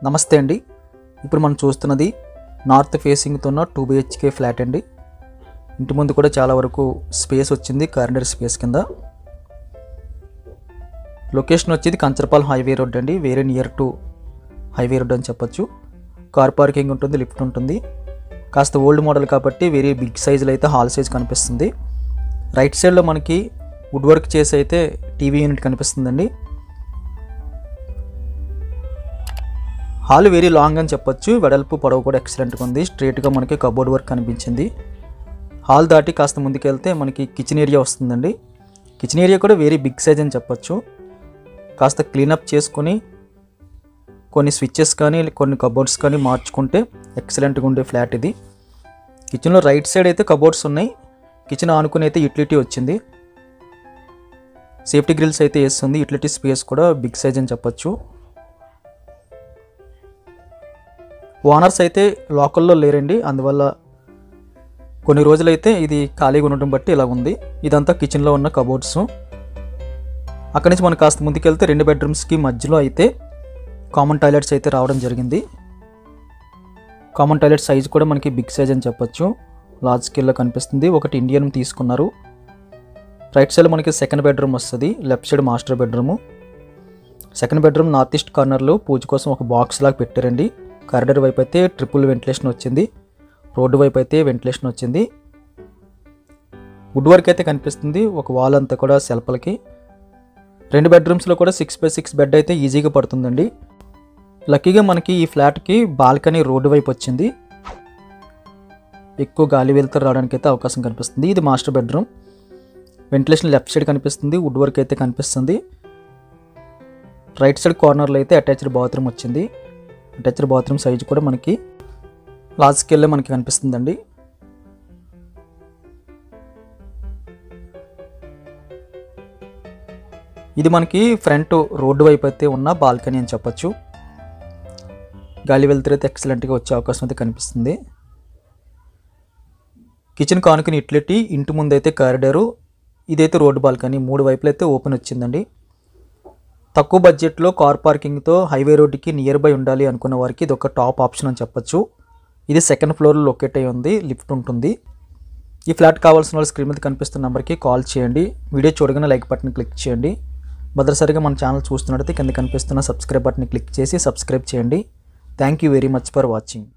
నమస్తే అండి. ఇప్పుడు మనం చూస్తున్నది నార్త్ ఫేసింగ్తో ఉన్న 2 BHK ఫ్లాట్ అండి. ఇంటి ముందు కూడా చాలా వరకు స్పేస్ వచ్చింది, కారిడార్ స్పేస్ కింద. లొకేషన్ వచ్చేది కంచరపాలెం హైవే రోడ్ అండి, very near to highway road అని చెప్పొచ్చు. కార్ పార్కింగ్ ఉంటుంది, లిఫ్ట్ ఉంటుంది. కాస్త ఓల్డ్ మోడల్ కాబట్టి వెరీ బిగ్ సైజులో అయితే హాల్ సైజ్ కనిపిస్తుంది. రైట్ సైడ్లో మనకి వుడ్ వర్క్ చేసి అయితే టీవీ యూనిట్ కనిపిస్తుందండి. హాల్ వెరీ లాంగ్ అని చెప్పొచ్చు, వెడల్పు పొడవు కూడా ఎక్సలెంట్గా ఉంది. స్ట్రైట్గా మనకి కబోర్డ్ వర్క్ కనిపించింది. హాల్ దాటి కాస్త ముందుకెళ్తే మనకి కిచెన్ ఏరియా వస్తుందండి. కిచెన్ ఏరియా కూడా వెరీ బిగ్ సైజ్ అని చెప్పొచ్చు. కాస్త క్లీనప్ చేసుకొని కొన్ని స్విచ్చెస్ కానీ కొన్ని కబోర్డ్స్ కానీ మార్చుకుంటే ఎక్సలెంట్గా ఉండే ఫ్లాట్ ఇది. కిచెన్లో రైట్ సైడ్ అయితే కబోర్డ్స్ ఉన్నాయి. కిచెన్ ఆనుకుని అయితే యూటిలిటీ వచ్చింది. సేఫ్టీ గ్రిల్స్ అయితే వేస్తుంది. యూటిలిటీ స్పేస్ కూడా బిగ్ సైజ్ అని చెప్పొచ్చు. ఓనర్స్ అయితే లోకల్లో లేరండి, అందువల్ల కొన్ని రోజులైతే ఇది ఖాళీగా ఉండటం బట్టి ఇలా ఉంది. ఇదంతా కిచెన్లో ఉన్న కబోర్డ్స్. అక్కడి నుంచి మనం కాస్త ముందుకెళ్తే 2 బెడ్రూమ్స్కి మధ్యలో అయితే కామన్ టాయిలెట్స్ అయితే రావడం జరిగింది. కామన్ టాయిలెట్ సైజ్ కూడా మనకి బిగ్ సైజ్ అని చెప్పొచ్చు, లార్జ్ స్కేల్లో కనిపిస్తుంది. ఒకటి ఇండియన్ తీసుకున్నారు. రైట్ సైడ్ మనకి సెకండ్ బెడ్రూమ్ వస్తుంది, left side master bedroom. Second bedroom north east కార్నర్లో పూజ కోసం ఒక బాక్స్ లాగా పెట్టారండి. కారిడార్ వైపు అయితే ట్రిపుల్ వెంటిలేషన్ వచ్చింది, రోడ్డు వైపు అయితే వెంటిలేషన్ వచ్చింది. వుడ్ వర్క్ అయితే కనిపిస్తుంది. ఒక వాల్ అంతా కూడా సెల్ఫ్లకి. 2 బెడ్రూమ్స్లో కూడా 6x6 బెడ్ అయితే ఈజీగా పడుతుందండి. లక్కీగా మనకి ఈ ఫ్లాట్కి బాల్కనీ రోడ్డు వైపు వచ్చింది. ఎక్కువ గాలి వెలుతురు రావడానికి అయితే అవకాశం కనిపిస్తుంది. ఇది master bedroom. Ventilation left side కనిపిస్తుంది, వుడ్ వర్క్ అయితే కనిపిస్తుంది. రైట్ సైడ్ కార్నర్లో అయితే అటాచ్డ్ బాత్రూమ్ వచ్చింది. అటాచ్డ్ బాత్రూమ్ సైజు కూడా మనకి లార్జ్ స్కేల్లో మనకి కనిపిస్తుందండి. ఇది మనకి ఫ్రంట్ రోడ్డు వైపు అయితే ఉన్న బాల్కనీ అని చెప్పొచ్చు. గాలి వెలుతురు అయితే ఎక్సలెంట్గా వచ్చే అవకాశం అయితే కనిపిస్తుంది. కిచెన్ కానుకుని యూటిలిటీ, ఇంటి ముందు అయితే కారిడారు, ఇదైతే రోడ్డు బాల్కనీ. 3 వైపులు అయితే ఓపెన్ వచ్చిందండి. తక్కువ బడ్జెట్లో కార్ పార్కింగ్తో హైవే రోడ్డుకి నియర్ బై ఉండాలి అనుకున్న వారికి ఇది ఒక టాప్ ఆప్షన్ అని చెప్పొచ్చు. ఇది సెకండ్ ఫ్లోర్లో లొకేట్ అయ్యి ఉంది, లిఫ్ట్ ఉంటుంది. ఈ ఫ్లాట్ కావాల్సిన వాళ్ళు స్క్రీన్ మీద కనిపిస్తున్న నెంబర్కి కాల్ చేయండి. వీడియో చూడగానే లైక్ బటన్ క్లిక్ చేయండి. భద్రసరిగా మన ఛానల్ చూస్తున్నట్టయితే కింద కనిపిస్తున్న సబ్స్క్రైబ్ బటన్ క్లిక్ చేసి సబ్స్క్రైబ్ చేయండి. Thank you very much for watching.